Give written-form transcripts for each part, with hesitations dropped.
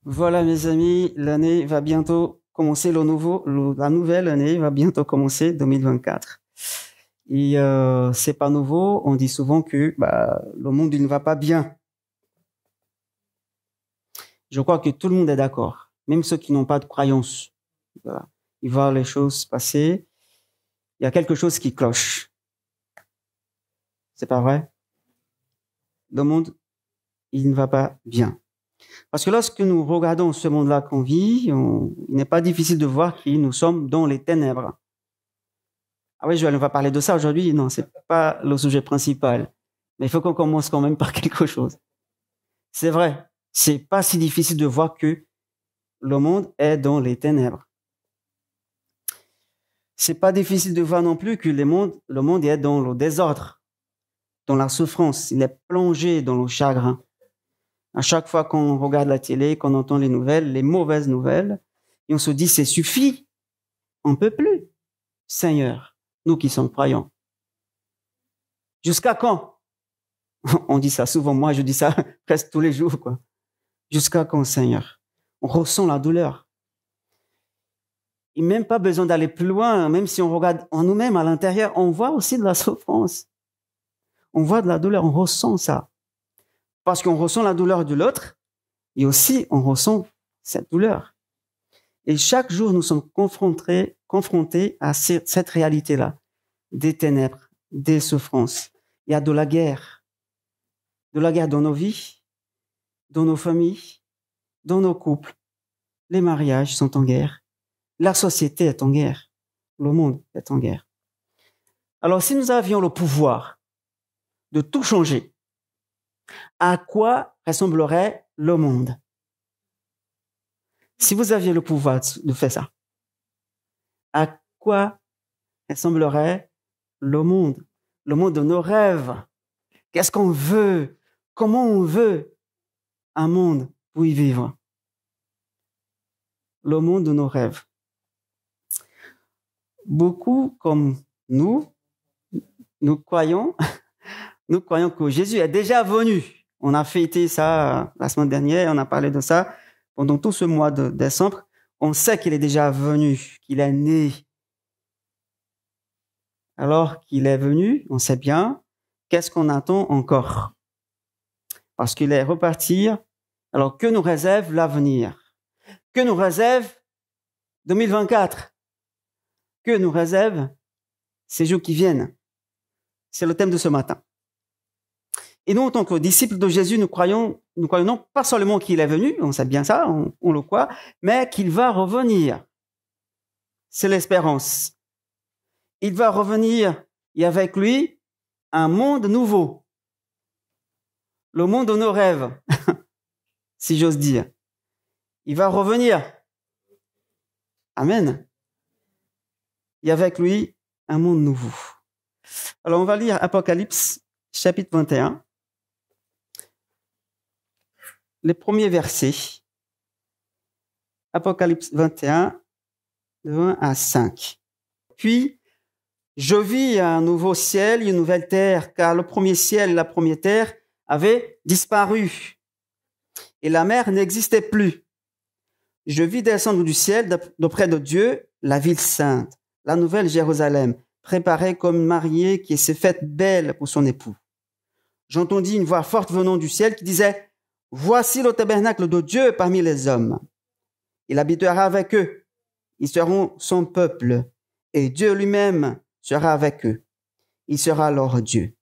Voilà, mes amis, l'année va bientôt commencer, la nouvelle année va bientôt commencer, 2024. Et c'est pas nouveau, on dit souvent que le monde il ne va pas bien. Je crois que tout le monde est d'accord, même ceux qui n'ont pas de croyance. Voilà. Ils voient les choses passer, il y a quelque chose qui cloche. C'est pas vrai? Le monde, il ne va pas bien. Parce que lorsque nous regardons ce monde-là qu'on vit, il n'est pas difficile de voir que nous sommes dans les ténèbres. Ah oui, Joël, on va parler de ça aujourd'hui. Non, c'est pas le sujet principal. Mais il faut qu'on commence quand même par quelque chose. C'est vrai, c'est pas si difficile de voir que le monde est dans les ténèbres. C'est pas difficile de voir non plus que le monde est dans le désordre, dans la souffrance. Il est plongé dans le chagrin. À chaque fois qu'on regarde la télé, qu'on entend les nouvelles, les mauvaises nouvelles, et on se dit, c'est suffit. On peut plus. Seigneur, nous qui sommes croyants. Jusqu'à quand? On dit ça souvent, moi je dis ça presque tous les jours, quoi. Jusqu'à quand, Seigneur? On ressent la douleur. Il n'y a même pas besoin d'aller plus loin, même si on regarde en nous-mêmes à l'intérieur, on voit aussi de la souffrance. On voit de la douleur, on ressent ça. Parce qu'on ressent la douleur de l'autre, et aussi on ressent cette douleur. Et chaque jour, nous sommes confrontés à cette réalité-là, des ténèbres, des souffrances. Il y a de la guerre dans nos vies, dans nos familles, dans nos couples. Les mariages sont en guerre. La société est en guerre. Le monde est en guerre. Alors, si nous avions le pouvoir de tout changer, à quoi ressemblerait le monde? Si vous aviez le pouvoir de faire ça, à quoi ressemblerait le monde? Le monde de nos rêves. Qu'est-ce qu'on veut? Comment on veut un monde pour y vivre? Le monde de nos rêves. Beaucoup comme nous croyons que Jésus est déjà venu. On a fêté ça la semaine dernière, on a parlé de ça pendant tout ce mois de décembre. On sait qu'il est déjà venu, qu'il est né. Alors qu'il est venu, on sait bien, qu'est-ce qu'on attend encore? Parce qu'il est reparti. Alors que nous réserve l'avenir? Que nous réserve 2024? Que nous réserve ces jours qui viennent? C'est le thème de ce matin. Et nous, en tant que disciples de Jésus, nous croyons non pas seulement qu'il est venu, on sait bien ça, on le croit, mais qu'il va revenir. C'est l'espérance. Il va revenir et avec lui, un monde nouveau. Le monde de nos rêves, si j'ose dire. Il va revenir. Amen. Et avec lui, un monde nouveau. Alors, on va lire Apocalypse, chapitre 21. Les premiers versets. Apocalypse 21, de 1 à 5. Puis, je vis un nouveau ciel et une nouvelle terre, car le premier ciel et la première terre avaient disparu, et la mer n'existait plus. Je vis descendre du ciel d'auprès de Dieu la ville sainte, la nouvelle Jérusalem, préparée comme une mariée qui s'est faite belle pour son époux. J'entendis une voix forte venant du ciel qui disait, « Voici le tabernacle de Dieu parmi les hommes. Il habitera avec eux. Ils seront son peuple, et Dieu lui-même sera avec eux. Il sera leur Dieu.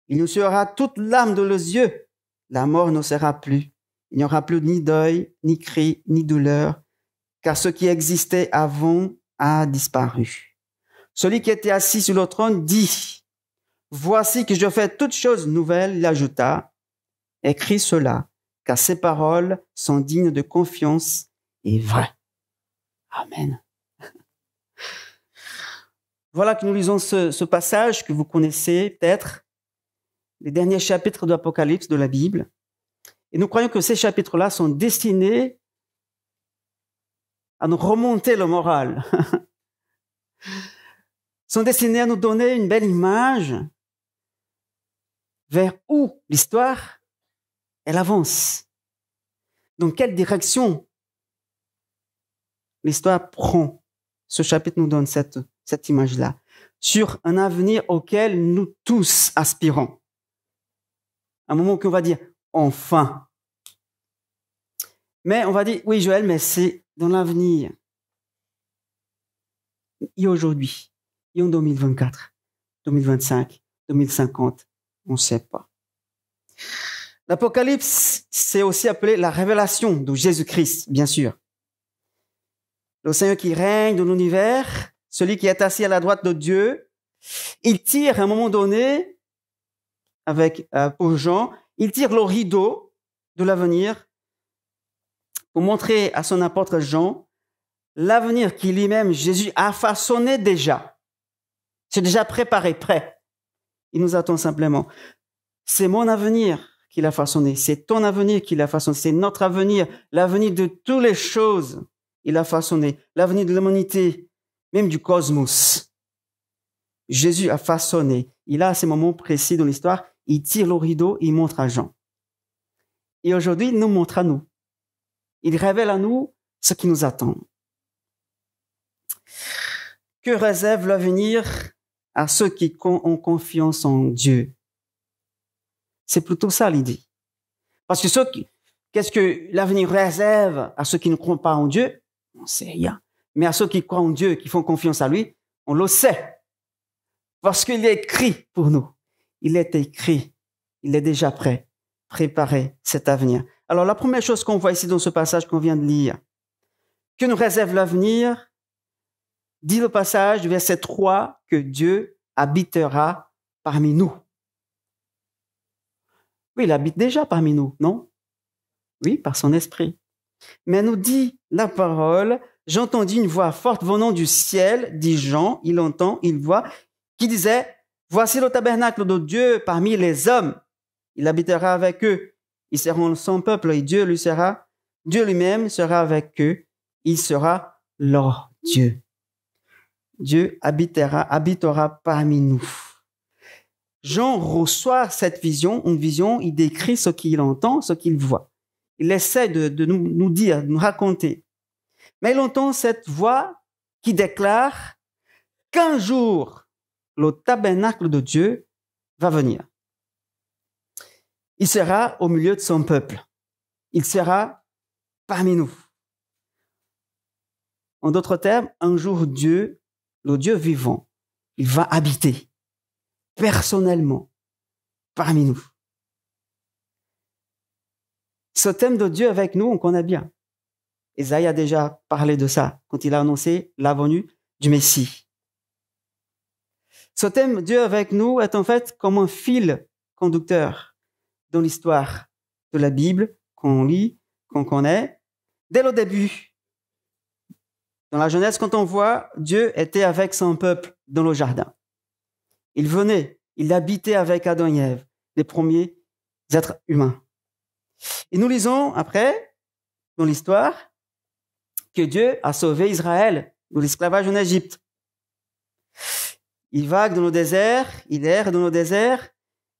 Il nous sera toute larme de leurs yeux. La mort ne sera plus. Il n'y aura plus ni deuil, ni cri, ni douleur, car ce qui existait avant a disparu. » Celui qui était assis sur le trône dit, « Voici que je fais toutes choses nouvelles. » Il ajouta, « Écris cela, car ces paroles sont dignes de confiance et vraies. » Amen. Voilà que nous lisons ce passage que vous connaissez peut-être, les derniers chapitres de l'Apocalypse de la Bible. Et nous croyons que ces chapitres-là sont destinés à nous remonter le moral, sont destinés à nous donner une belle image vers où l'histoire, elle avance. dans quelle direction l'histoire prend. Ce chapitre nous donne cette image-là, sur un avenir auquel nous tous aspirons. Un moment qu'on va dire « enfin ». Mais on va dire « oui, Joël, mais c'est dans l'avenir. » Et aujourd'hui, et en 2024, 2025, 2050, on ne sait pas. L'Apocalypse, c'est aussi appelé la révélation de Jésus-Christ, bien sûr. Le Seigneur qui règne dans l'univers, celui qui est assis à la droite de Dieu, il tire à un moment donné, pour Jean, il tire le rideau de l'avenir pour montrer à son apôtre Jean l'avenir qui lui-même, Jésus, a façonné déjà. C'est déjà préparé, prêt. Il nous attend simplement. C'est mon avenir qu'il a façonné. C'est ton avenir qu'il a façonné. C'est notre avenir, l'avenir de toutes les choses. Il a façonné l'avenir de l'humanité, même du cosmos. Jésus a façonné. Il a à ces moments précis dans l'histoire, il tire le rideau, il montre à Jean. Et aujourd'hui, il nous montre à nous. Il révèle à nous ce qui nous attend. Que réserve l'avenir à ceux qui ont confiance en Dieu? C'est plutôt ça l'idée. Parce que qu'est-ce que l'avenir réserve à ceux qui ne croient pas en Dieu? On ne sait rien. Mais à ceux qui croient en Dieu, qui font confiance à lui, on le sait. Parce qu'il est écrit pour nous. Il est écrit. Il est déjà prêt. Préparer cet avenir. Alors, la première chose qu'on voit ici dans ce passage qu'on vient de lire, que nous réserve l'avenir, dit le passage du verset 3, que Dieu habitera parmi nous. Oui, il habite déjà parmi nous, non? Oui, par son esprit. Mais nous dit la parole, j'entendis une voix forte venant du ciel, dit Jean, il entend, il voit, qui disait, voici le tabernacle de Dieu parmi les hommes. Il habitera avec eux. Ils seront son peuple et Dieu lui-même sera avec eux. Il sera leur Dieu. Dieu habitera parmi nous. Jean reçoit cette vision, une vision, il décrit ce qu'il entend, ce qu'il voit. Il essaie de nous dire, de nous raconter. Mais il entend cette voix qui déclare qu'un jour, le tabernacle de Dieu va venir. Il sera au milieu de son peuple. Il sera parmi nous. En d'autres termes, un jour Dieu, le Dieu vivant, il va habiter personnellement parmi nous. Ce thème de Dieu avec nous, on connaît bien. Isaïe a déjà parlé de ça quand il a annoncé la venue du Messie. Ce thème Dieu avec nous est en fait comme un fil conducteur dans l'histoire de la Bible qu'on lit, qu'on connaît. Dès le début, dans la Genèse, quand on voit Dieu était avec son peuple dans le jardin. Il venait, il habitait avec Adam et Ève, les premiers êtres humains. Et nous lisons après, dans l'histoire, que Dieu a sauvé Israël de l'esclavage en Égypte. Il vague dans le désert, il erre dans le désert,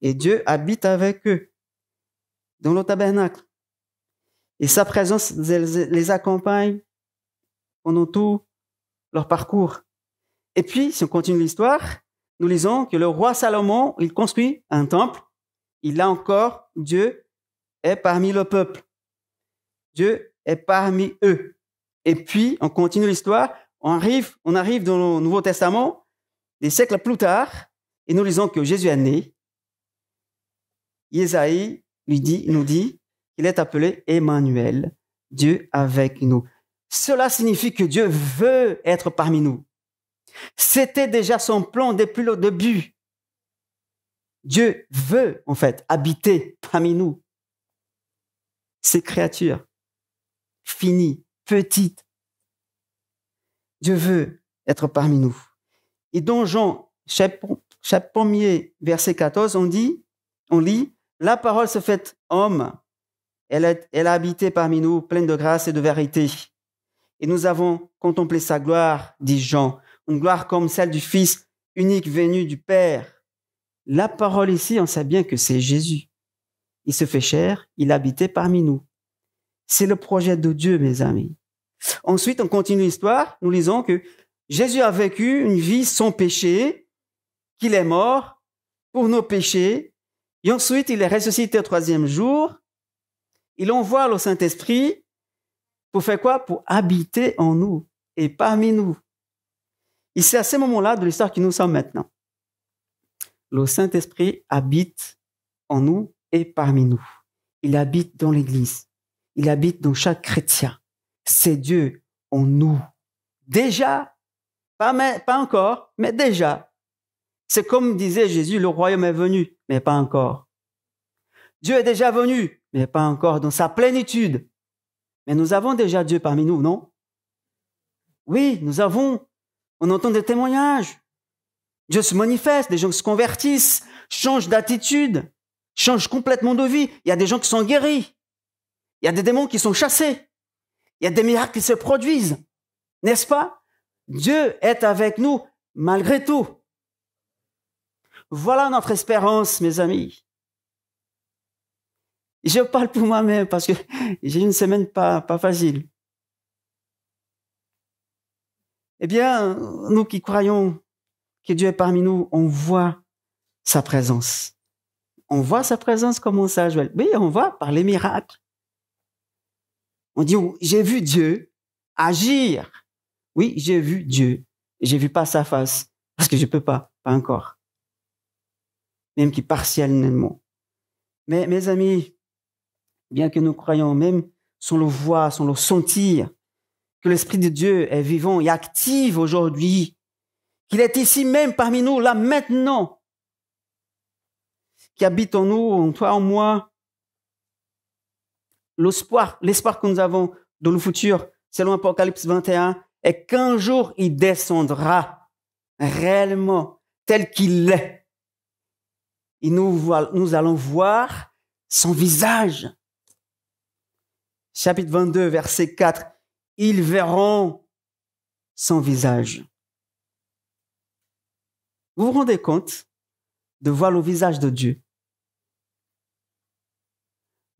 et Dieu habite avec eux, dans le tabernacle. Et sa présence les accompagne pendant tout leur parcours. Et puis, si on continue l'histoire, nous lisons que le roi Salomon, il construit un temple. Il a encore, Dieu est parmi le peuple. Dieu est parmi eux. Et puis, on continue l'histoire. On arrive dans le Nouveau Testament, des siècles plus tard, et nous lisons que Jésus est né. Isaïe nous dit qu'il est appelé Emmanuel, Dieu avec nous. Cela signifie que Dieu veut être parmi nous. C'était déjà son plan depuis le début. Dieu veut, en fait, habiter parmi nous. Ces créatures, finies, petites. Dieu veut être parmi nous. Et dans Jean, chapitre 1er, verset 14, on lit, la parole se fait homme. Elle a habité parmi nous, pleine de grâce et de vérité. Et nous avons contemplé sa gloire, dit Jean, une gloire comme celle du Fils unique venu du Père. La parole ici, on sait bien que c'est Jésus. Il se fait chair, il habitait parmi nous. C'est le projet de Dieu, mes amis. Ensuite, on continue l'histoire. Nous lisons que Jésus a vécu une vie sans péché, qu'il est mort pour nos péchés. Et ensuite, il est ressuscité au 3e jour. Il envoie le Saint-Esprit pour faire quoi? Pour habiter en nous et parmi nous. Et c'est à ce moment-là de l'histoire que nous sommes maintenant. Le Saint-Esprit habite en nous et parmi nous. Il habite dans l'Église. Il habite dans chaque chrétien. C'est Dieu en nous. Déjà, pas encore, mais déjà. C'est comme disait Jésus, le royaume est venu, mais pas encore. Dieu est déjà venu, mais pas encore dans sa plénitude. Mais nous avons déjà Dieu parmi nous, non? Oui, on entend des témoignages. Dieu se manifeste, des gens se convertissent, changent d'attitude, changent complètement de vie. Il y a des gens qui sont guéris. Il y a des démons qui sont chassés. Il y a des miracles qui se produisent. N'est-ce pas? Dieu est avec nous malgré tout. Voilà notre espérance, mes amis. Je parle pour moi-même parce que j'ai une semaine pas facile. Eh bien, nous qui croyons que Dieu est parmi nous, on voit sa présence. On voit sa présence, comment ça, Joël? Oui, on voit par les miracles. On dit, j'ai vu Dieu agir. Oui, j'ai vu Dieu. J'ai vu pas sa face, parce que je peux pas encore. Même qui partiellement. Mais mes amis, bien que nous croyons même sans le voir, sans le sentir, que l'Esprit de Dieu est vivant et actif aujourd'hui, qu'il est ici même parmi nous, là maintenant, qui habite en nous, en toi, en moi. L'espoir que nous avons dans le futur, selon Apocalypse 21, est qu'un jour il descendra réellement tel qu'il est. Et nous allons voir son visage. Chapitre 22, verset 4. Ils verront son visage. Vous vous rendez compte de voir le visage de Dieu,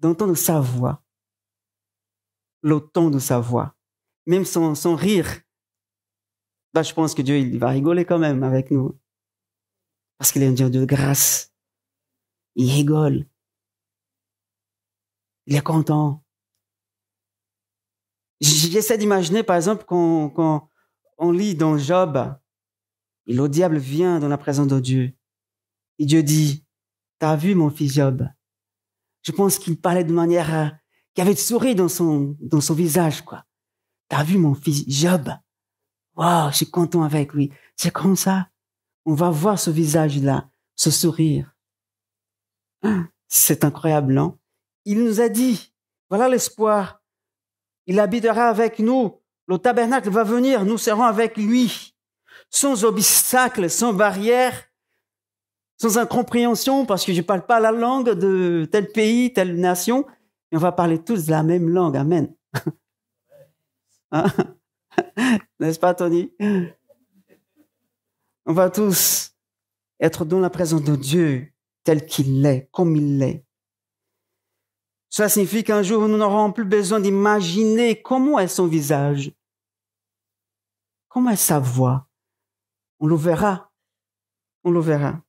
d'entendre sa voix, le ton de sa voix, même son rire. Là, je pense que Dieu il va rigoler quand même avec nous. Parce qu'il est un Dieu de grâce. Il rigole. Il est content. J'essaie d'imaginer, par exemple, quand on lit dans Job, et le diable vient dans la présence de Dieu. Et Dieu dit, t'as vu mon fils Job? Je pense qu'il parlait de manière, qu'il y avait de sourire dans son visage, quoi. T'as vu mon fils Job? Waouh, je suis content avec lui. C'est comme ça. On va voir ce visage-là, ce sourire. C'est incroyable, non? Il nous a dit, voilà l'espoir. Il habitera avec nous. Le tabernacle va venir, nous serons avec lui. Sans obstacle, sans barrière, sans incompréhension, parce que je ne parle pas la langue de tel pays, telle nation, et on va parler tous la même langue. Amen. Hein? N'est-ce pas, Tony? On va tous être dans la présence de Dieu tel qu'il est, comme il est. Cela signifie qu'un jour, nous n'aurons plus besoin d'imaginer comment est son visage, comment est sa voix. On le verra. On le verra.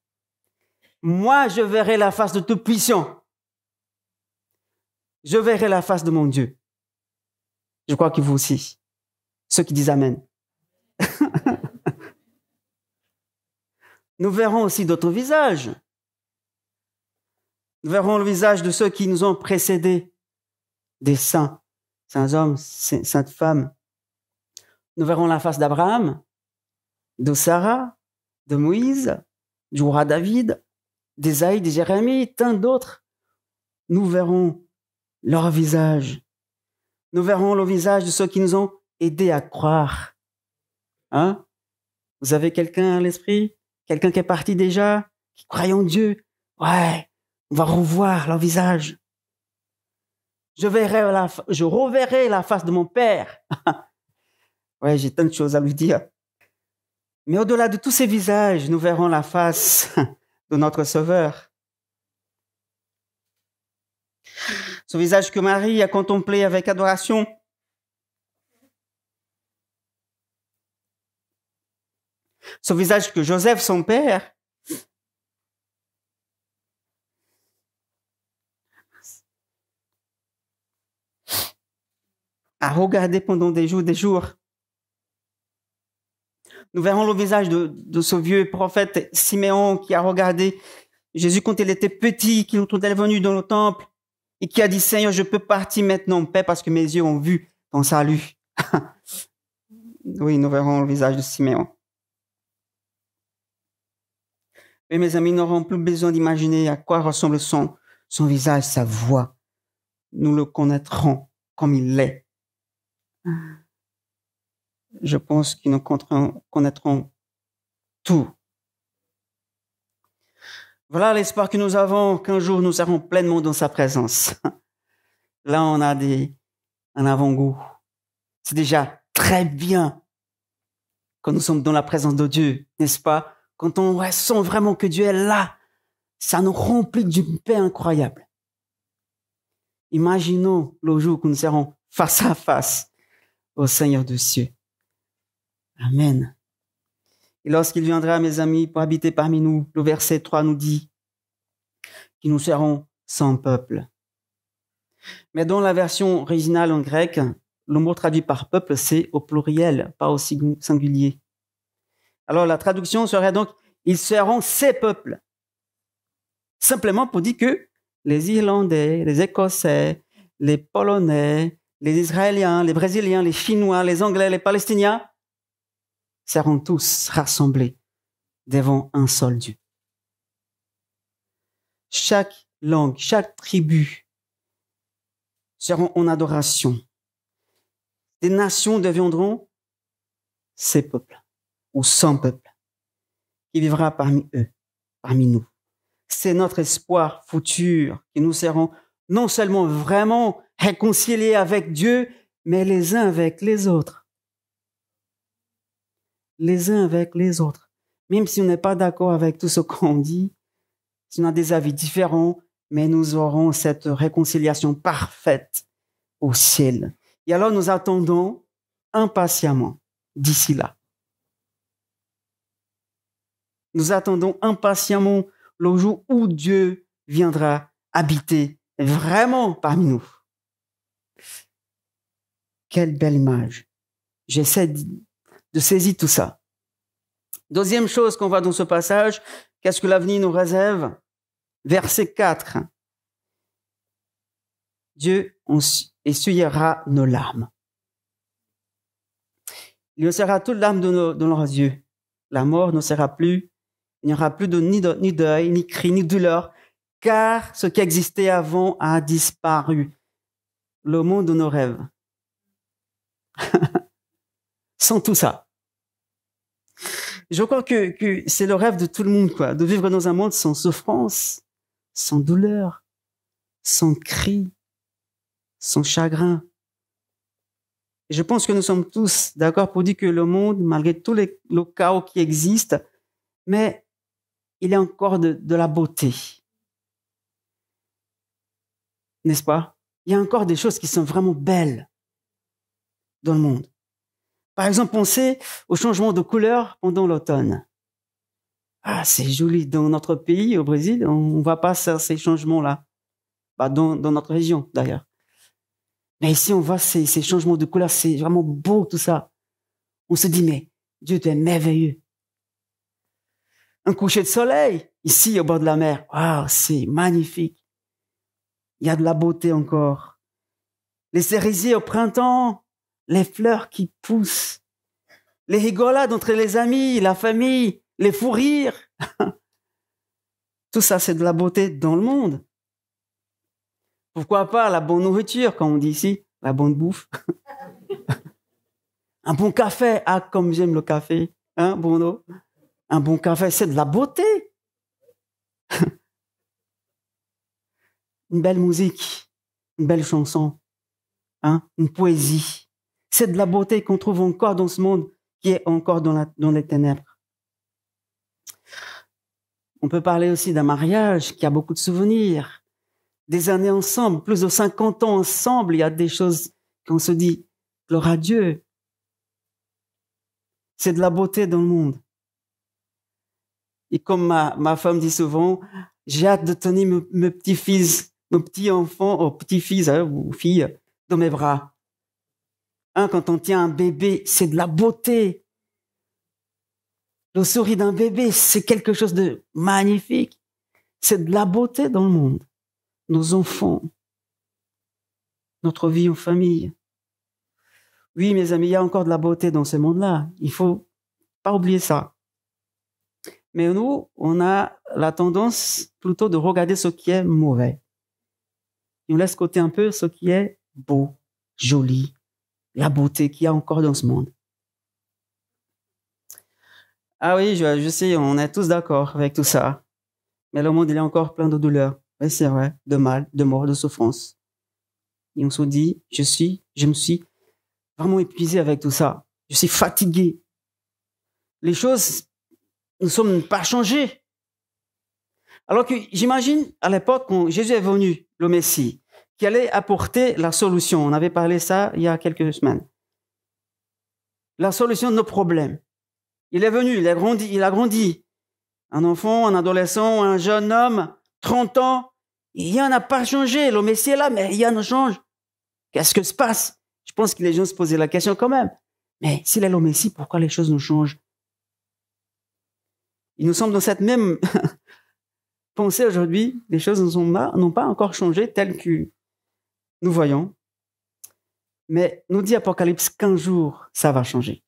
Moi, je verrai la face de Tout-Puissant. Je verrai la face de mon Dieu. Je crois que vous aussi. Ceux qui disent Amen. Nous verrons aussi d'autres visages. Nous verrons le visage de ceux qui nous ont précédés, des saints hommes, saintes femmes. Nous verrons la face d'Abraham, de Sarah, de Moïse, du roi David, d'Ésaïe, de Jérémie, tant d'autres. Nous verrons leur visage. Nous verrons le visage de ceux qui nous ont aidés à croire. Hein? Vous avez quelqu'un à l'esprit? Quelqu'un qui est parti déjà? Qui croit en Dieu? Ouais, on va revoir leur visage. Je reverrai la face de mon Père. Ouais, j'ai tant de choses à lui dire. Mais au-delà de tous ces visages, nous verrons la face de notre Sauveur. Ce visage que Marie a contemplé avec adoration. Ce visage que Joseph, son père, a regardé pendant des jours. Nous verrons le visage de ce vieux prophète Siméon qui a regardé Jésus quand il était petit, quand il est venu dans le temple et qui a dit, Seigneur, je peux partir maintenant en paix parce que mes yeux ont vu ton salut. Oui, nous verrons le visage de Siméon. Et mes amis, nous n'aurons plus besoin d'imaginer à quoi ressemble son visage, sa voix. Nous le connaîtrons comme il est. Je pense que nous connaîtrons tout. Voilà l'espoir que nous avons qu'un jour nous serons pleinement dans sa présence. Là, on a un avant-goût. C'est déjà très bien quand nous sommes dans la présence de Dieu, n'est-ce pas? Quand on ressent vraiment que Dieu est là, ça nous remplit d'une paix incroyable. Imaginons le jour où nous serons face à face au Seigneur des cieux. Amen. Et lorsqu'il viendra, mes amis, pour habiter parmi nous, le verset 3 nous dit que nous serons son peuple. Mais dans la version originale en grec, le mot traduit par peuple, c'est au pluriel, pas au singulier. Alors la traduction serait donc, ils seront ses peuples. Simplement pour dire que les Irlandais, les Écossais, les Polonais, les Israéliens, les Brésiliens, les Chinois, les Anglais, les Palestiniens seront tous rassemblés devant un seul Dieu. Chaque langue, chaque tribu seront en adoration. Des nations deviendront ses peuples ou son peuple qui vivra parmi eux, parmi nous. C'est notre espoir futur que nous serons non seulement vraiment réconciliés avec Dieu, mais les uns avec les autres. Les uns avec les autres. Même si on n'est pas d'accord avec tout ce qu'on dit, si on a des avis différents, mais nous aurons cette réconciliation parfaite au ciel. Et alors nous attendons impatiemment d'ici là. Nous attendons impatiemment le jour où Dieu viendra habiter vraiment parmi nous. Quelle belle image. J'essaie de saisir tout ça. Deuxième chose qu'on voit dans ce passage, qu'est-ce que l'avenir nous réserve? Verset 4. Dieu essuiera nos larmes. Il essuiera toutes larmes de leurs yeux. La mort ne sera plus. Il n'y aura plus ni deuil, ni cri, ni douleur, car ce qui existait avant a disparu. Le monde de nos rêves. Sans tout ça. Je crois que c'est le rêve de tout le monde, quoi, de vivre dans un monde sans souffrance, sans douleur, sans cri, sans chagrin. Et je pense que nous sommes tous d'accord pour dire que le monde, malgré tout le chaos qui existe, mais il y a encore de la beauté. N'est-ce pas? Il y a encore des choses qui sont vraiment belles dans le monde. Par exemple, pensez au changement de couleur pendant l'automne. Ah, c'est joli. Dans notre pays, au Brésil, on ne voit pas ces changements-là. Dans notre région, d'ailleurs. Mais ici, on voit ces changements de couleur. C'est vraiment beau, tout ça. On se dit, mais Dieu, tu es merveilleux. Un coucher de soleil, ici, au bord de la mer. Waouh, c'est magnifique. Il y a de la beauté encore. Les cerisiers au printemps, les fleurs qui poussent, les rigolades entre les amis, la famille, les fous rires. Tout ça, c'est de la beauté dans le monde. Pourquoi pas la bonne nourriture, comme on dit ici, la bonne bouffe. Un bon café, ah, comme j'aime le café, hein, Bruno? Un bon café, c'est de la beauté. Une belle musique, une belle chanson, hein, une poésie. C'est de la beauté qu'on trouve encore dans ce monde qui est encore dans les ténèbres. On peut parler aussi d'un mariage qui a beaucoup de souvenirs. des années ensemble, plus de 50 ans ensemble, il y a des choses qu'on se dit, gloire à Dieu. C'est de la beauté dans le monde. Et comme ma femme dit souvent, j'ai hâte de tenir mes petits-fils, mes petits-enfants, petits-fils ou filles, dans mes bras. Quand on tient un bébé, c'est de la beauté. Le sourire d'un bébé, c'est quelque chose de magnifique. C'est de la beauté dans le monde. Nos enfants, notre vie en famille. Oui, mes amis, il y a encore de la beauté dans ce monde-là. Il faut pas oublier ça. Mais nous, on a la tendance plutôt de regarder ce qui est mauvais. Et on laisse côté un peu ce qui est beau, joli, la beauté qu'il y a encore dans ce monde. Ah oui, je sais, on est tous d'accord avec tout ça. Mais le monde, il est encore plein de douleurs. Oui, c'est vrai, de mal, de mort, de souffrance. Et on se dit, je me suis vraiment épuisé avec tout ça. Je suis fatigué. Les choses ne sont pas changées. Alors que j'imagine, à l'époque, quand Jésus est venu, le Messie, qui allait apporter la solution. On avait parlé ça il y a quelques semaines. La solution de nos problèmes. Il est venu, il a grandi. Un enfant, un adolescent, un jeune homme, 30 ans, rien n'a pas changé. Le Messie est là, mais rien ne change. Qu'est-ce que se passe? Je pense que les gens se posaient la question quand même. Mais s'il est le Messie, pourquoi les choses ne changent? Il nous semble dans cette même pensée aujourd'hui, les choses n'ont pas encore changé telles que nous voyons. Mais nous dit Apocalypse qu'un jour, ça va changer.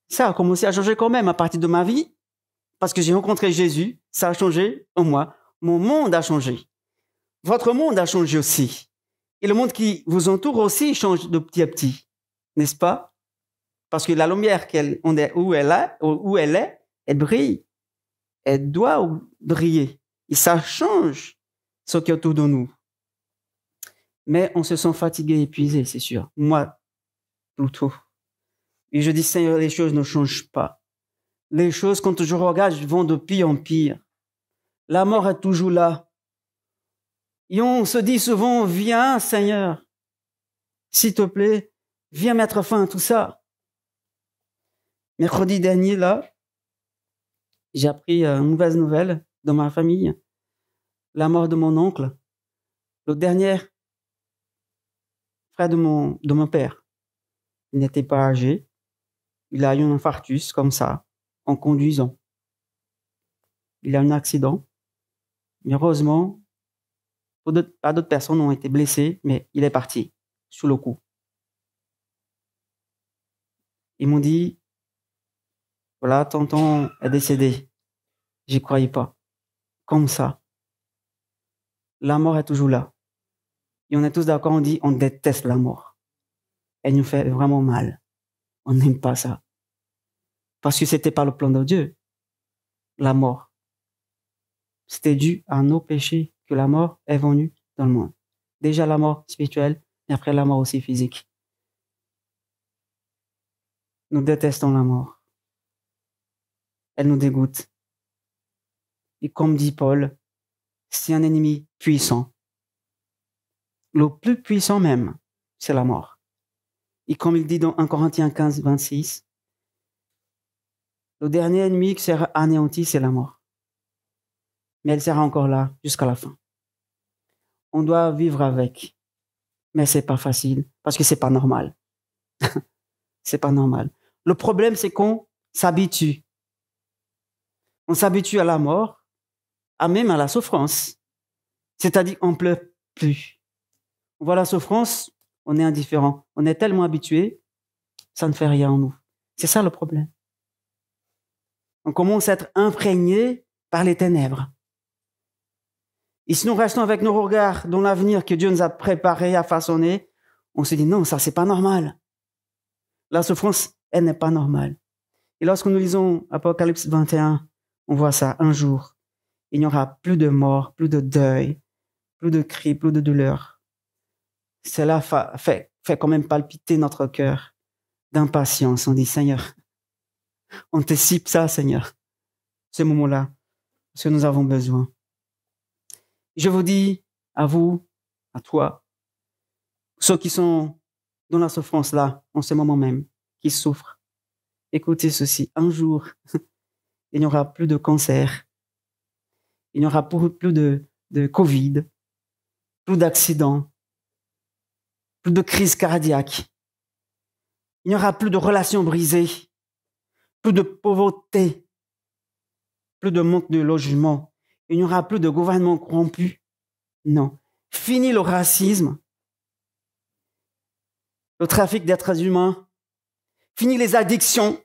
Ça a commencé à changer quand même à partir de ma vie, parce que j'ai rencontré Jésus, ça a changé en moi. Mon monde a changé. Votre monde a changé aussi. Et le monde qui vous entoure aussi change de petit à petit, n'est-ce pas? Parce que la lumière où elle est, elle brille. Elle doit briller. Et ça change ce qui est autour de nous. Mais on se sent fatigué, épuisé, c'est sûr. Moi, plutôt. Et je dis, Seigneur, les choses ne changent pas. Les choses, quand je regarde, vont de pire en pire. La mort est toujours là. Et on se dit souvent, viens, Seigneur, s'il te plaît, viens mettre fin à tout ça. Mercredi dernier, là, j'ai appris une mauvaise nouvelle dans ma famille. La mort de mon oncle, le dernier frère de mon père. Il n'était pas âgé. Il a eu un infarctus comme ça, en conduisant. Il a eu un accident. Mais heureusement, pas d'autres personnes ont été blessées, mais il est parti sous le coup. Ils m'ont dit, voilà, tonton est décédé. J'y croyais pas. Comme ça. La mort est toujours là. Et on est tous d'accord, on dit, on déteste la mort. Elle nous fait vraiment mal. On n'aime pas ça. Parce que c'était pas le plan de Dieu. La mort. C'était dû à nos péchés que la mort est venue dans le monde. Déjà la mort spirituelle, et après la mort aussi physique. Nous détestons la mort. Elle nous dégoûte. Et comme dit Paul, c'est un ennemi puissant. Le plus puissant même, c'est la mort. Et comme il dit dans 1 Corinthiens 15, 26, le dernier ennemi qui sera anéanti, c'est la mort. Mais elle sera encore là jusqu'à la fin. On doit vivre avec. Mais c'est pas facile, parce que c'est pas normal. C'est pas normal. Le problème, c'est qu'on s'habitue. On s'habitue à la mort, même à la souffrance. C'est-à-dire, on pleure plus. On voit la souffrance, on est indifférent. On est tellement habitué, ça ne fait rien en nous. C'est ça le problème. On commence à être imprégné par les ténèbres. Et si nous restons avec nos regards dans l'avenir que Dieu nous a préparé à façonner, on se dit non, ça c'est pas normal. La souffrance, elle n'est pas normale. Et lorsque nous lisons Apocalypse 21, on voit ça, un jour, il n'y aura plus de mort, plus de deuil, plus de cris, plus de douleur. Cela fait quand même palpiter notre cœur d'impatience. On dit, Seigneur, anticipe ça, Seigneur, ce moment-là, parce que nous avons besoin. Je vous dis, à vous, à toi, ceux qui sont dans la souffrance là, en ce moment même, qui souffrent, écoutez ceci, un jour, il n'y aura plus de cancer, il n'y aura plus de Covid, plus d'accidents, plus de crise cardiaque, il n'y aura plus de relations brisées, plus de pauvreté, plus de manque de logement, il n'y aura plus de gouvernement corrompu. Non. Fini le racisme, le trafic d'êtres humains, fini les addictions,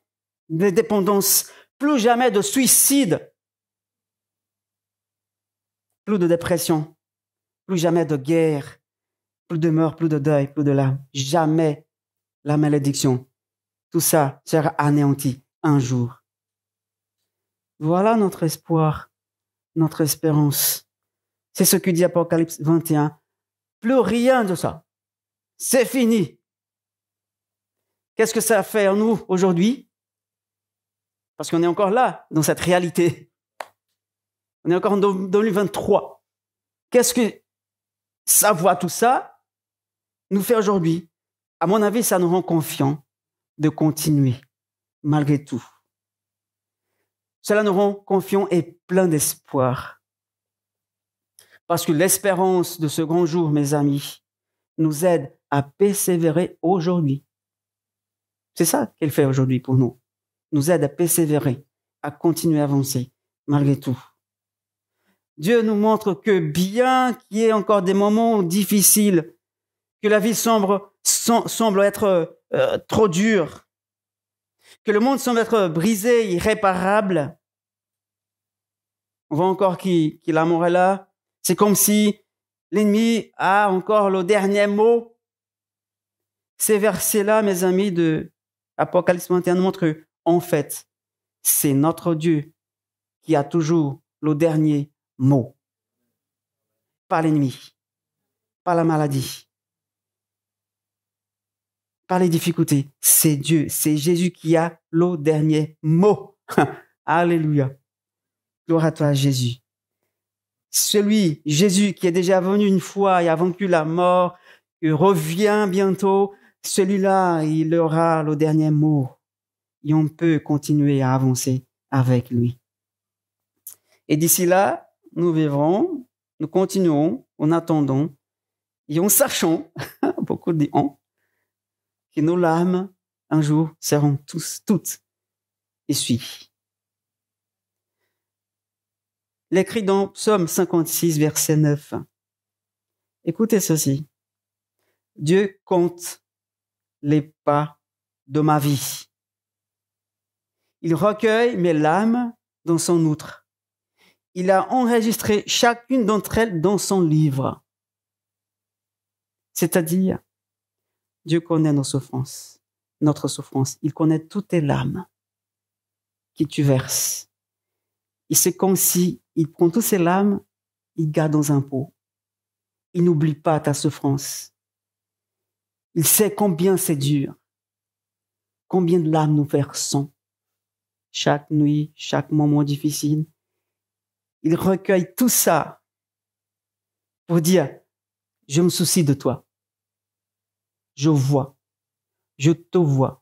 les dépendances, plus jamais de suicide, plus de dépression, plus jamais de guerre, plus de mort, plus de deuil, plus de larmes, jamais la malédiction. Tout ça sera anéanti un jour. Voilà notre espoir, notre espérance. C'est ce que dit Apocalypse 21. Plus rien de ça. C'est fini. Qu'est-ce que ça fait en nous aujourd'hui? Parce qu'on est encore là, dans cette réalité. On est encore en 2023. Qu'est-ce que savoir tout ça nous fait aujourd'hui? À mon avis, ça nous rend confiants de continuer, malgré tout. Cela nous rend confiants et pleins d'espoir. Parce que l'espérance de ce grand jour, mes amis, nous aide à persévérer aujourd'hui. C'est ça qu'elle fait aujourd'hui pour nous. Nous aide à persévérer, à continuer à avancer, malgré tout. Dieu nous montre que bien qu'il y ait encore des moments difficiles, que la vie semble être trop dure, que le monde semble être brisé, irréparable, on voit encore qu'il l'amour est là. C'est comme si l'ennemi a encore le dernier mot. Ces versets-là, mes amis, de Apocalypse 21 montrent que, en fait, c'est notre Dieu qui a toujours le dernier mot. Pas l'ennemi, pas la maladie, pas les difficultés. C'est Dieu, c'est Jésus qui a le dernier mot. Alléluia. Gloire à toi, Jésus. Celui, Jésus, qui est déjà venu une fois et a vaincu la mort, qui revient bientôt, celui-là, il aura le dernier mot. Et on peut continuer à avancer avec lui. Et d'ici là, nous vivrons, nous continuons, en attendant, et en sachant, beaucoup disent que nos larmes, un jour, seront toutes essuies. L'écrit dans Psaume 56, verset 9. Écoutez ceci. Dieu compte les pas de ma vie. Il recueille mes larmes dans son outre. Il a enregistré chacune d'entre elles dans son livre. C'est-à-dire, Dieu connaît nos souffrances, notre souffrance. Il connaît toutes tes larmes que tu verses. Et c'est comme si il prend toutes ces larmes, il garde dans un pot. Il n'oublie pas ta souffrance. Il sait combien c'est dur, combien de larmes nous versons chaque nuit, chaque moment difficile. Il recueille tout ça pour dire, je me soucie de toi. Je vois, je te vois.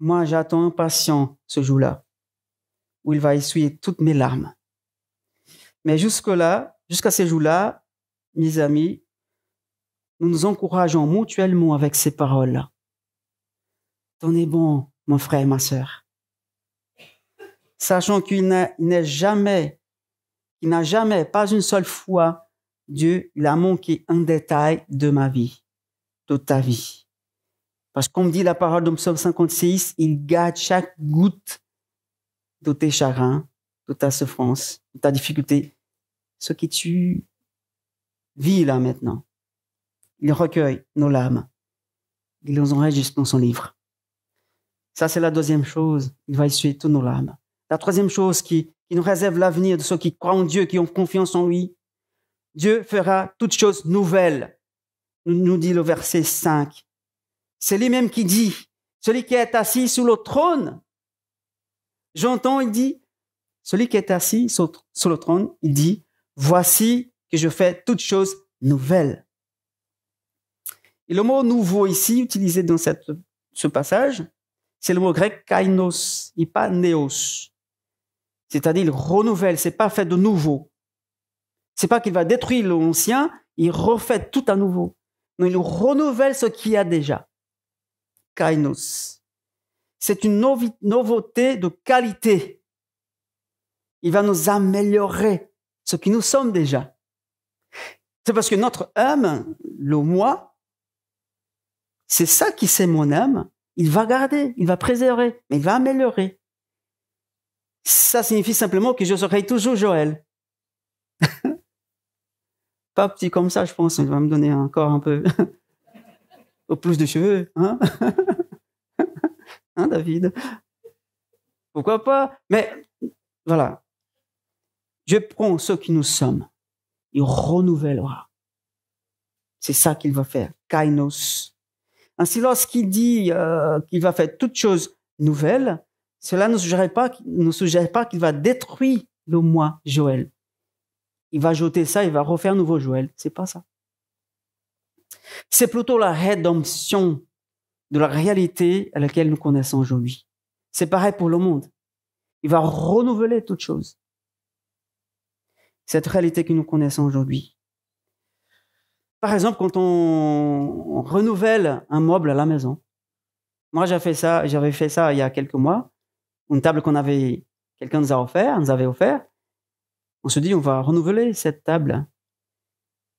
Moi, j'attends impatient ce jour-là, où il va essuyer toutes mes larmes. Mais jusqu'à ces jours-là, mes amis, nous nous encourageons mutuellement avec ces paroles-là. Tenez bon, mon frère et ma sœur. Sachant qu'il n'a jamais, pas une seule fois, Dieu, il a manqué un détail de ma vie, de ta vie. Parce que comme dit la parole de Psaume 56, il garde chaque goutte de tes chagrins, de ta souffrance, de ta difficulté, ce que tu vis là maintenant. Il recueille nos larmes. Il les enregistre dans son livre. Ça, c'est la deuxième chose. Il va essuyer toutes nos larmes. La troisième chose qui nous réserve l'avenir de ceux qui croient en Dieu, qui ont confiance en lui. Dieu fera toutes choses nouvelles, nous dit le verset 5. C'est lui-même qui dit, celui qui est assis sur le trône. J'entends, il dit, celui qui est assis sur le trône, il dit, voici que je fais toutes choses nouvelles. Et le mot nouveau ici, utilisé dans ce passage, c'est le mot grec kainos, et pas néos. C'est-à-dire, il renouvelle, c'est pas fait de nouveau. C'est pas qu'il va détruire l'ancien, il refait tout à nouveau. Non, il renouvelle ce qu'il y a déjà. Kainos. C'est une nouveauté de qualité. Il va nous améliorer ce que nous sommes déjà. C'est parce que notre âme, le moi, c'est ça qui c'est mon âme. Il va garder, il va préserver, mais il va améliorer. Ça signifie simplement que je serai toujours Joël. Pas petit comme ça, je pense. Il va me donner encore un peu au plus de cheveux. Hein, hein David? Pourquoi pas? Mais voilà. Je prends ce que nous sommes. Il renouvellera. C'est ça qu'il va faire. Kainos. Ainsi, lorsqu'il dit qu'il va faire toutes choses nouvelles, cela ne suggère pas qu'il va détruire le moi, Joël. Il va jeter ça, il va refaire un nouveau Joël. C'est pas ça. C'est plutôt la rédemption de la réalité à laquelle nous connaissons aujourd'hui. C'est pareil pour le monde. Il va renouveler toutes choses. Cette réalité que nous connaissons aujourd'hui. Par exemple, quand on renouvelle un meuble à la maison. Moi, j'avais fait ça il y a quelques mois. Une table quelqu'un nous avait offert. On se dit, on va renouveler cette table.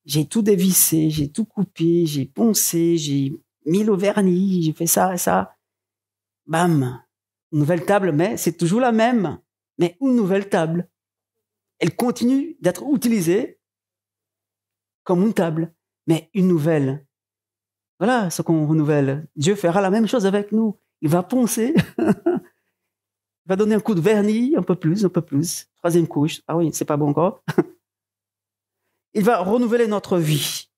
J'ai tout dévissé, j'ai tout coupé, j'ai poncé, j'ai mis le vernis, j'ai fait ça et ça. Bam! Une nouvelle table, mais c'est toujours la même. Mais une nouvelle table. Elle continue d'être utilisée comme une table, mais une nouvelle. Voilà ce qu'on renouvelle. Dieu fera la même chose avec nous. Il va poncer. Il va donner un coup de vernis, un peu plus. Troisième couche. Ah oui, c'est pas bon encore. Il va renouveler notre vie.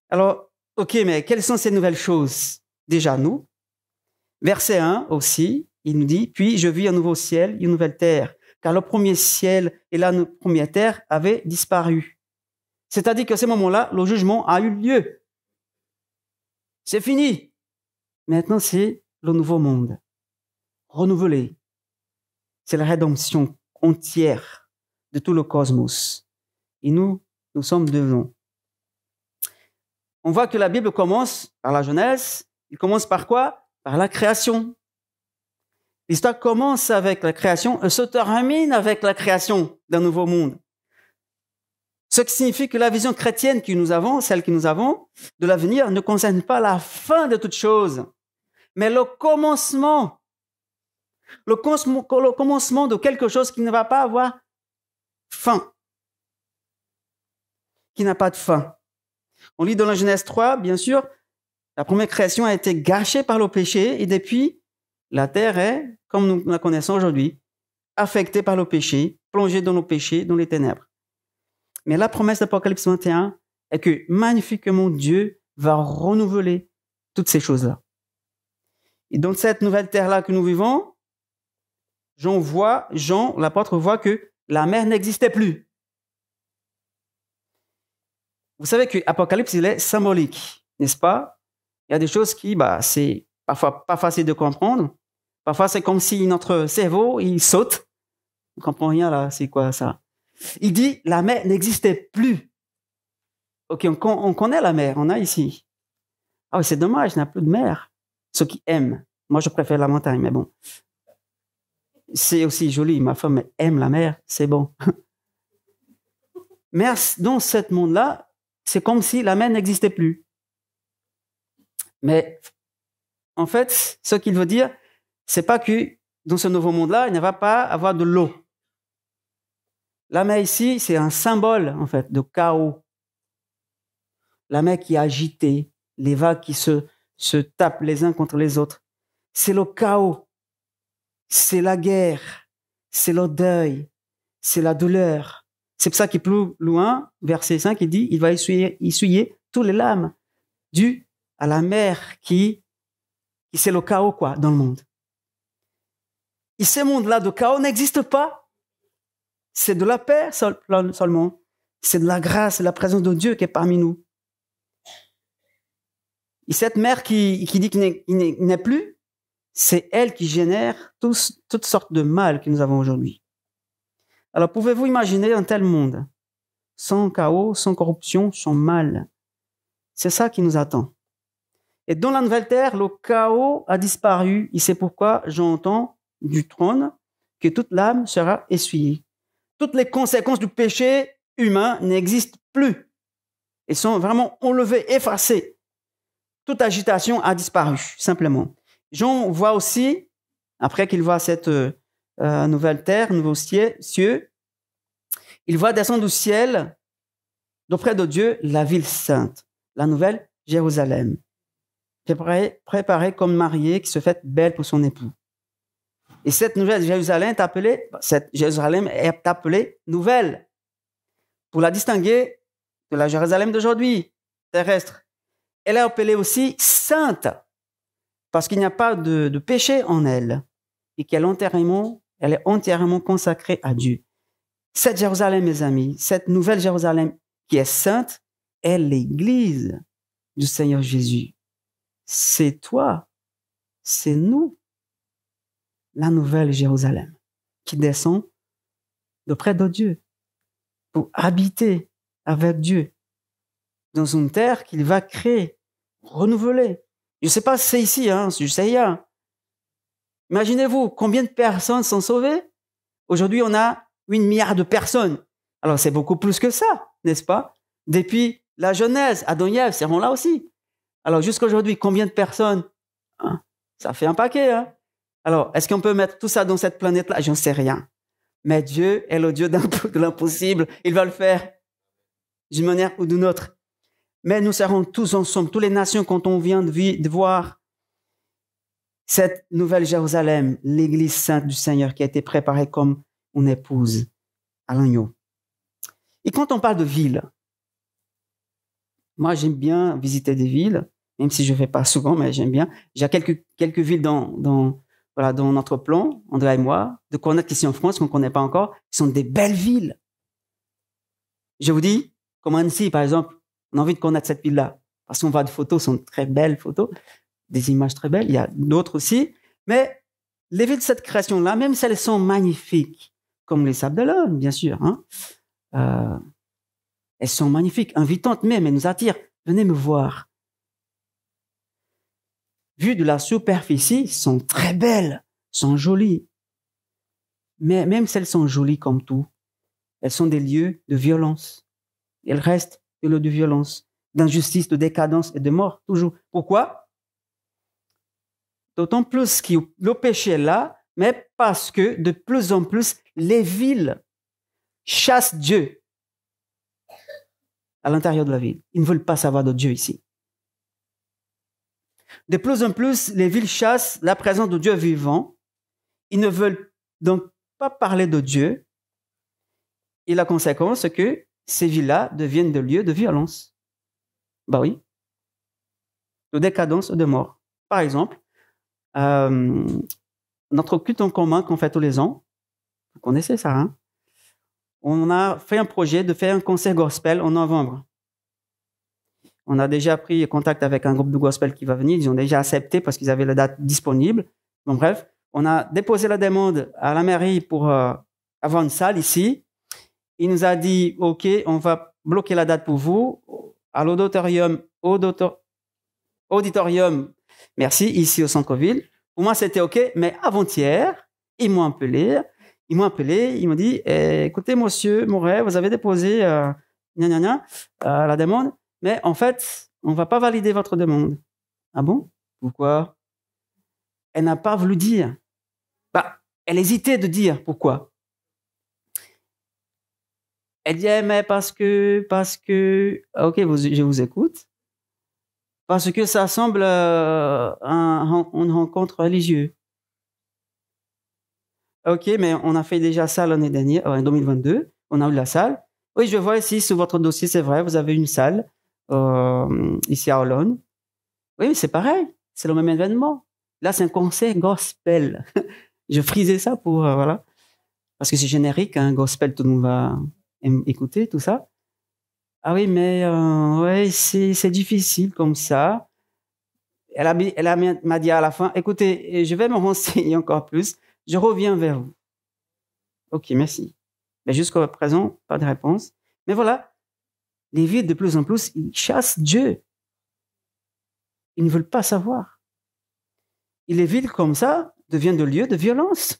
Alors, ok, mais quelles sont ces nouvelles choses? Déjà, nous. Verset 1 aussi, il nous dit, puis je vis un nouveau ciel et une nouvelle terre, car le premier ciel et la première terre avaient disparu. C'est-à-dire qu'à ce moment-là, le jugement a eu lieu. C'est fini. Maintenant, c'est le nouveau monde. Renouvelé. C'est la rédemption entière de tout le cosmos. Et nous sommes dedans. On voit que la Bible commence par la Genèse. Il commence par quoi? Par la création. L'histoire commence avec la création et se termine avec la création d'un nouveau monde. Ce qui signifie que la vision chrétienne que nous avons, celle que nous avons de l'avenir, ne concerne pas la fin de toute chose, mais le commencement. Le commencement de quelque chose qui ne va pas avoir fin. Qui n'a pas de fin. On lit dans la Genèse 3, bien sûr, la première création a été gâchée par le péché et depuis, la terre est, comme nous la connaissons aujourd'hui, affectée par le péché, plongée dans le péché, dans les ténèbres. Mais la promesse d'Apocalypse 21 est que magnifiquement Dieu va renouveler toutes ces choses-là. Et dans cette nouvelle terre-là que nous vivons, Jean, l'apôtre, voit que la mer n'existait plus. Vous savez que l'Apocalypse, il est symbolique, n'est-ce pas? Il y a des choses qui, c'est parfois pas facile de comprendre. Parfois, c'est comme si notre cerveau, il saute. On ne comprend rien là, c'est quoi ça? Il dit, la mer n'existait plus. Ok, on connaît la mer, on a ici. Ah oui, c'est dommage, il n'y a plus de mer. Ceux qui aiment. Moi, je préfère la montagne, mais bon. C'est aussi joli, ma femme aime la mer, c'est bon. Mais dans ce monde-là, c'est comme si la mer n'existait plus. Mais en fait, ce qu'il veut dire, c'est pas que dans ce nouveau monde-là, il ne va pas avoir de l'eau. La mer ici, c'est un symbole, en fait, de chaos. La mer qui est agitée, les vagues qui se tapent les uns contre les autres. C'est le chaos. C'est la guerre. C'est le deuil. C'est la douleur. C'est pour ça qu'il plus loin, verset 5, il dit, il va essuyer tous les larmes dues à la mer qui c'est le chaos, quoi, dans le monde. Et ce monde-là de chaos n'existe pas c'est de la paix seulement. C'est de la grâce, de la présence de Dieu qui est parmi nous. Et cette mer qui dit qu'il n'est plus, c'est elle qui génère toutes sortes de mal que nous avons aujourd'hui. Alors, pouvez-vous imaginer un tel monde, sans chaos, sans corruption, sans mal? C'est ça qui nous attend. Et dans la nouvelle terre, le chaos a disparu. Et c'est pourquoi j'entends du trône que toute l'âme sera essuyée. Toutes les conséquences du péché humain n'existent plus. Elles sont vraiment enlevées, effacées. Toute agitation a disparu, simplement. Jean voit aussi, après qu'il voit cette nouvelle terre, nouveau cieux, il voit descendre du ciel, d'auprès de Dieu, la ville sainte, la nouvelle Jérusalem, préparée comme mariée qui se fait belle pour son époux. Et cette nouvelle Jérusalem est appelée nouvelle, pour la distinguer de la Jérusalem d'aujourd'hui, terrestre. Elle est appelée aussi sainte, parce qu'il n'y a pas de péché en elle, et qu'elle est entièrement consacrée à Dieu. Cette Jérusalem, mes amis, cette nouvelle Jérusalem qui est sainte, est l'Église du Seigneur Jésus. C'est toi, c'est nous, la nouvelle Jérusalem, qui descend d'auprès de Dieu, pour habiter avec Dieu, dans une terre qu'il va créer, renouveler. Je ne sais pas si c'est ici, je sais rien. Imaginez-vous, combien de personnes sont sauvées? Aujourd'hui, on a 8 milliards de personnes. Alors, c'est beaucoup plus que ça, n'est-ce pas? Depuis la Genèse, Adam et Ève seront là aussi. Alors, jusqu'à aujourd'hui, combien de personnes? Ça fait un paquet. Alors, est-ce qu'on peut mettre tout ça dans cette planète-là? J'en sais rien. Mais Dieu est le Dieu de l'impossible. Il va le faire d'une manière ou d'une autre. Mais nous serons tous ensemble, toutes les nations, quand on vient de voir cette nouvelle Jérusalem, l'église sainte du Seigneur qui a été préparée comme une épouse à l'agneau. Et quand on parle de ville, moi j'aime bien visiter des villes, même si je ne fais pas souvent, mais j'aime bien. J'ai quelques villes dans notre plan, André et moi, de connaître ici en France, qu'on ne connaît pas encore, qui sont des belles villes. Je vous dis, comme Annecy par exemple, on a envie de connaître cette ville-là, parce qu'on voit des photos, sont très belles photos, des images très belles, il y a d'autres aussi, mais les villes de cette création-là, même si elles sont magnifiques, comme les Sables d'Olonne, bien sûr, elles sont magnifiques, invitantes même, elles nous attirent, venez me voir. Vues de la superficie, sont très belles, sont jolies, mais même si elles sont jolies comme tout, elles sont des lieux de violence, elles restent des lieux de violence, d'injustice, de décadence et de mort, toujours. Pourquoi? D'autant plus que le péché est là, mais parce que de plus en plus, les villes chassent Dieu à l'intérieur de la ville. Ils ne veulent pas savoir de Dieu ici. De plus en plus, les villes chassent la présence de Dieu vivant. Ils ne veulent donc pas parler de Dieu. Et la conséquence, c'est que ces villes-là deviennent des lieux de violence. Ben oui. De décadence et de mort. Par exemple, notre culte en commun qu'on fait tous les ans, vous connaissez ça, on a fait un projet de faire un concert gospel en novembre. On a déjà pris contact avec un groupe de gospel qui va venir, ils ont déjà accepté parce qu'ils avaient la date disponible. Donc bref, on a déposé la demande à la mairie pour avoir une salle ici. Il nous a dit, OK, on va bloquer la date pour vous à l'auditorium, merci, ici au centre-ville. Pour moi, c'était OK, mais avant-hier, ils m'ont appelé, ils m'ont dit, écoutez, monsieur Moret, vous avez déposé la demande, mais en fait, on ne va pas valider votre demande. Ah bon? Pourquoi? Elle n'a pas voulu dire. Elle hésitait de dire pourquoi. Elle dit, mais parce que, OK, je vous écoute. Parce que ça semble une rencontre religieuse. OK, mais on a fait déjà ça l'année dernière, en 2022. On a eu la salle. Oui, je vois ici sur votre dossier, c'est vrai, vous avez une salle ici à Olonne. Oui, mais c'est pareil, c'est le même événement. Là, c'est un concert gospel. Je frisais ça pour, voilà. parce que c'est générique, un gospel, tout le monde va écouter, tout ça. Ah oui, mais ouais, c'est difficile comme ça. M'a dit à la fin, écoutez, je vais me renseigner encore plus, je reviens vers vous. Ok, merci. Mais jusqu'à présent, pas de réponse. Mais voilà, les villes, de plus en plus, ils chassent Dieu. Ils ne veulent pas savoir. Et les villes comme ça deviennent des lieux de violence.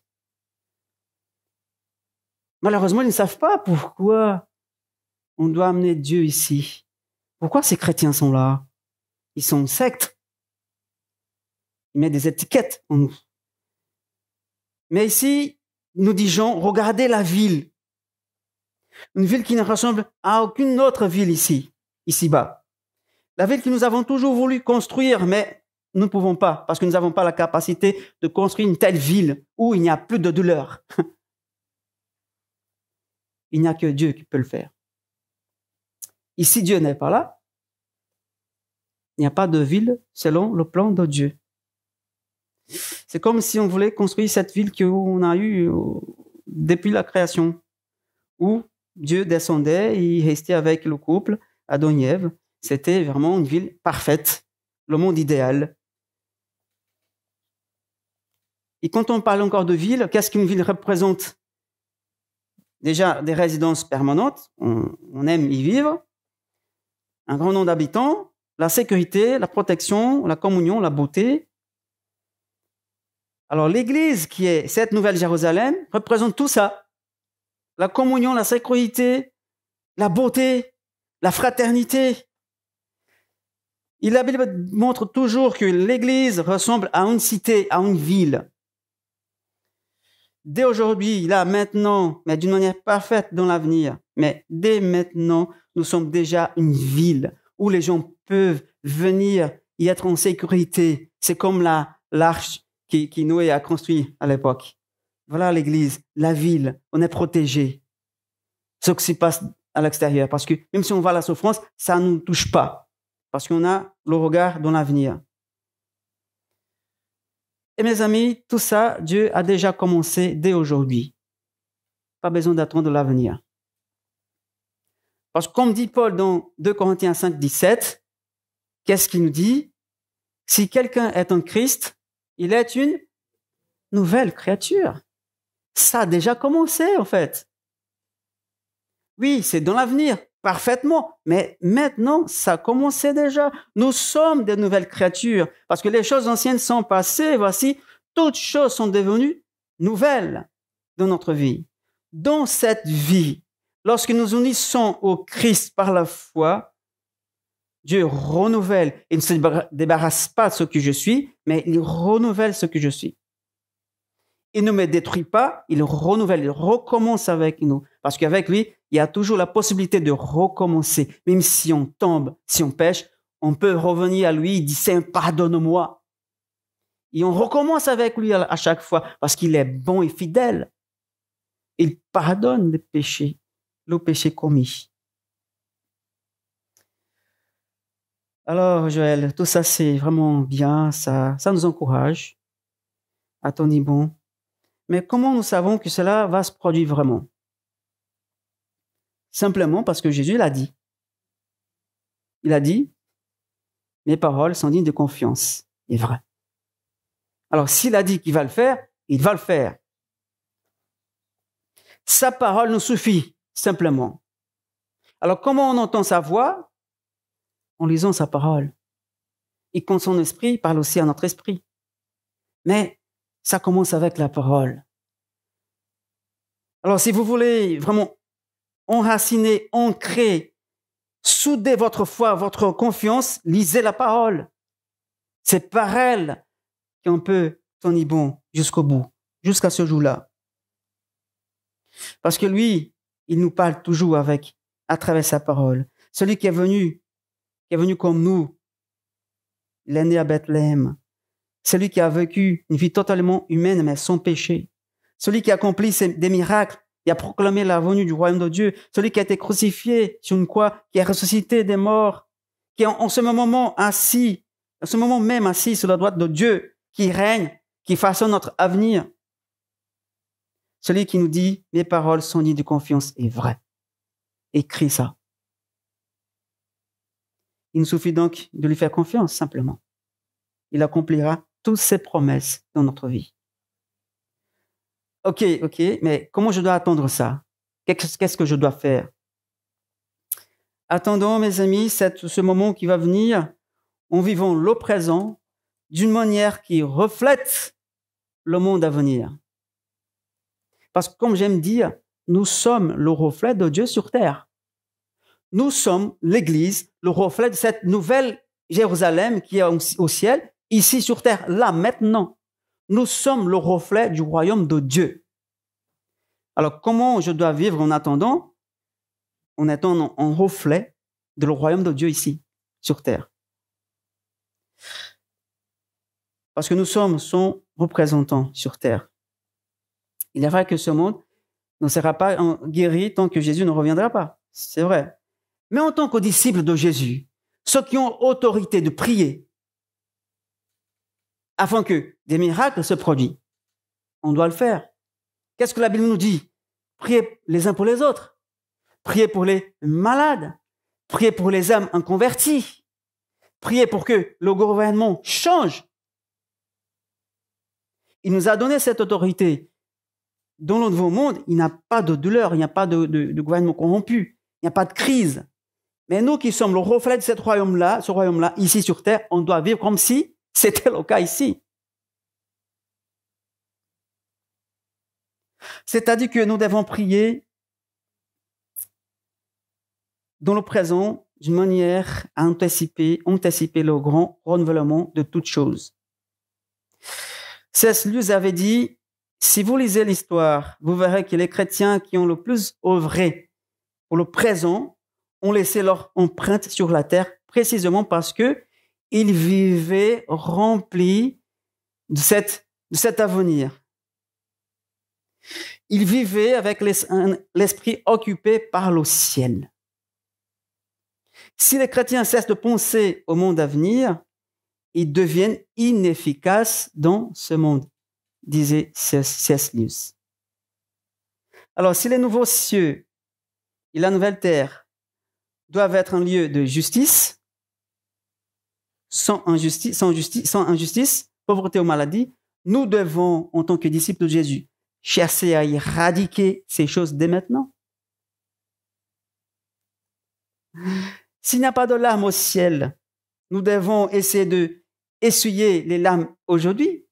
Malheureusement, ils ne savent pas pourquoi on doit amener Dieu ici. Pourquoi ces chrétiens sont là? Ils sont une secte. Ils mettent des étiquettes en nous. Mais ici, nous disons, regardez la ville. Une ville qui ne ressemble à aucune autre ville ici-bas. La ville que nous avons toujours voulu construire, mais nous ne pouvons pas, parce que nous n'avons pas la capacité de construire une telle ville où il n'y a plus de douleur. Il n'y a que Dieu qui peut le faire. Ici, Dieu n'est pas là. Il n'y a pas de ville selon le plan de Dieu. C'est comme si on voulait construire cette ville qu'on a eue depuis la création, où Dieu descendait et il restait avec le couple, Adam et Ève. C'était vraiment une ville parfaite, le monde idéal. Et quand on parle encore de ville, qu'est-ce qu'une ville représente? Déjà, des résidences permanentes, on aime y vivre, un grand nombre d'habitants, la sécurité, la protection, la communion, la beauté. Alors, l'Église, qui est cette nouvelle Jérusalem, représente tout ça. La communion, la sécurité, la beauté, la fraternité. Et la Bible montre toujours que l'Église ressemble à une cité, à une ville. Dès aujourd'hui, là, maintenant, mais d'une manière parfaite dans l'avenir, mais dès maintenant, nous sommes déjà une ville où les gens peuvent venir y être en sécurité. C'est comme l'arche qui Noé a construit à l'époque. Voilà l'Église, la ville, on est protégé. Ce qui se passe à l'extérieur, parce que même si on voit la souffrance, ça ne nous touche pas, parce qu'on a le regard dans l'avenir. Et mes amis, tout ça, Dieu a déjà commencé dès aujourd'hui. Pas besoin d'attendre l'avenir. Parce que comme dit Paul dans 2 Corinthiens 5, 17, qu'est-ce qu'il nous dit? Si quelqu'un est en Christ, il est une nouvelle créature. Ça a déjà commencé, en fait. Oui, c'est dans l'avenir, parfaitement. Mais maintenant, ça a commencé déjà. Nous sommes des nouvelles créatures. Parce que les choses anciennes sont passées. Voici, toutes choses sont devenues nouvelles dans notre vie. Dans cette vie, lorsque nous unissons au Christ par la foi, Dieu renouvelle. Il ne se débarrasse pas de ce que je suis, mais il renouvelle ce que je suis. Il ne me détruit pas, il renouvelle, il recommence avec nous. Parce qu'avec lui, il y a toujours la possibilité de recommencer. Même si on tombe, si on pêche, on peut revenir à lui, il dit, Seigneur, pardonne-moi. Et on recommence avec lui à chaque fois, parce qu'il est bon et fidèle. Il pardonne les péchés, le péché commis. Alors, Joël, tout ça, c'est vraiment bien, ça nous encourage à ton bon. Mais comment nous savons que cela va se produire vraiment? Simplement parce que Jésus l'a dit. Il a dit, mes paroles sont dignes de confiance et vraies. Alors, s'il a dit qu'il va le faire, il va le faire. Sa parole nous suffit, simplement. Alors, comment on entend sa voix? En lisant sa parole. Et quand son esprit parle aussi à notre esprit. Mais ça commence avec la parole. Alors, si vous voulez vraiment enraciner, ancrer, souder votre foi, votre confiance, lisez la parole. C'est par elle qu'on peut tenir bon jusqu'au bout, jusqu'à ce jour-là. Parce que lui, il nous parle toujours à travers sa parole. Celui qui est venu comme nous, il est né à Bethléem. Celui qui a vécu une vie totalement humaine, mais sans péché. Celui qui a accompli des miracles et a proclamé la venue du royaume de Dieu. Celui qui a été crucifié sur une croix, qui a ressuscité des morts, qui est en ce moment assis, en ce moment même assis sur la droite de Dieu, qui règne, qui façonne notre avenir. Celui qui nous dit « Mes paroles sont dignes de confiance » est vrai. Écris ça. Il nous suffit donc de lui faire confiance, simplement. Il accomplira toutes ses promesses dans notre vie. Ok, mais comment je dois attendre ça? Qu'est-ce que je dois faire? Attendons, mes amis, ce moment qui va venir en vivant le présent d'une manière qui reflète le monde à venir. Parce que, comme j'aime dire, nous sommes le reflet de Dieu sur terre. Nous sommes l'Église, le reflet de cette nouvelle Jérusalem qui est au ciel, ici sur terre, là, maintenant. Nous sommes le reflet du royaume de Dieu. Alors, comment je dois vivre en attendant? En étant un reflet de le royaume de Dieu ici, sur terre. Parce que nous sommes son représentant sur terre. Il est vrai que ce monde ne sera pas guéri tant que Jésus ne reviendra pas. C'est vrai. Mais en tant que disciples de Jésus, ceux qui ont autorité de prier afin que des miracles se produisent, on doit le faire. Qu'est-ce que la Bible nous dit? Priez les uns pour les autres. Priez pour les malades. Priez pour les âmes inconverties. Priez pour que le gouvernement change. Il nous a donné cette autorité. Dans le nouveau monde, il n'y a pas de douleur, il n'y a pas de gouvernement corrompu, il n'y a pas de crise. Mais nous qui sommes le reflet de ce royaume-là, ici sur terre, on doit vivre comme si c'était le cas ici. C'est-à-dire que nous devons prier dans le présent d'une manière à anticiper le grand renouvellement de toutes choses. C.S. Lewis avait dit, si vous lisez l'histoire, vous verrez que les chrétiens qui ont le plus œuvré pour le présent ont laissé leur empreinte sur la terre précisément parce que ils vivaient remplis de cet avenir. Ils vivaient avec l'esprit occupé par le ciel. Si les chrétiens cessent de penser au monde à venir, ils deviennent inefficaces dans ce monde, disait C.S. Lewis. Alors, si les nouveaux cieux et la nouvelle terre doivent être un lieu de justice, sans injustice, pauvreté ou maladie, nous devons, en tant que disciples de Jésus, chercher à éradiquer ces choses dès maintenant. S'il n'y a pas de larmes au ciel, nous devons essayer de essuyer les larmes aujourd'hui.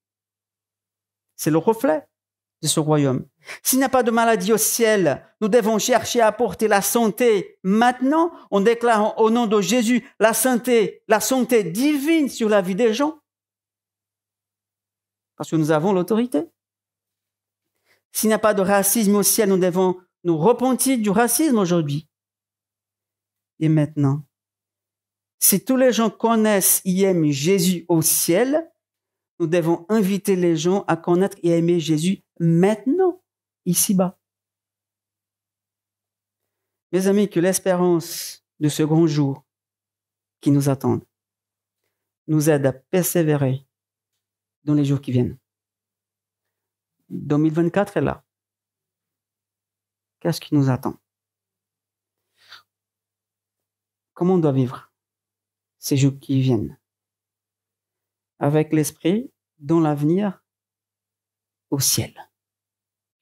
C'est le reflet de ce royaume. S'il n'y a pas de maladie au ciel, nous devons chercher à apporter la santé maintenant en déclarant au nom de Jésus la santé divine sur la vie des gens. Parce que nous avons l'autorité. S'il n'y a pas de racisme au ciel, nous devons nous repentir du racisme aujourd'hui. Et maintenant, si tous les gens connaissent et aiment Jésus au ciel, nous devons inviter les gens à connaître et aimer Jésus maintenant, ici-bas. Mes amis, que l'espérance de ce grand jour qui nous attend nous aide à persévérer dans les jours qui viennent. 2024 est là. Qu'est-ce qui nous attend? Comment on doit vivre ces jours qui viennent? Avec l'esprit dans l'avenir au ciel.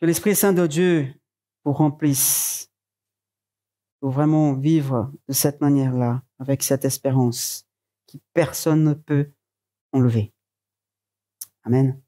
Que l'Esprit Saint de Dieu vous remplisse pour vraiment vivre de cette manière-là, avec cette espérance que personne ne peut enlever. Amen.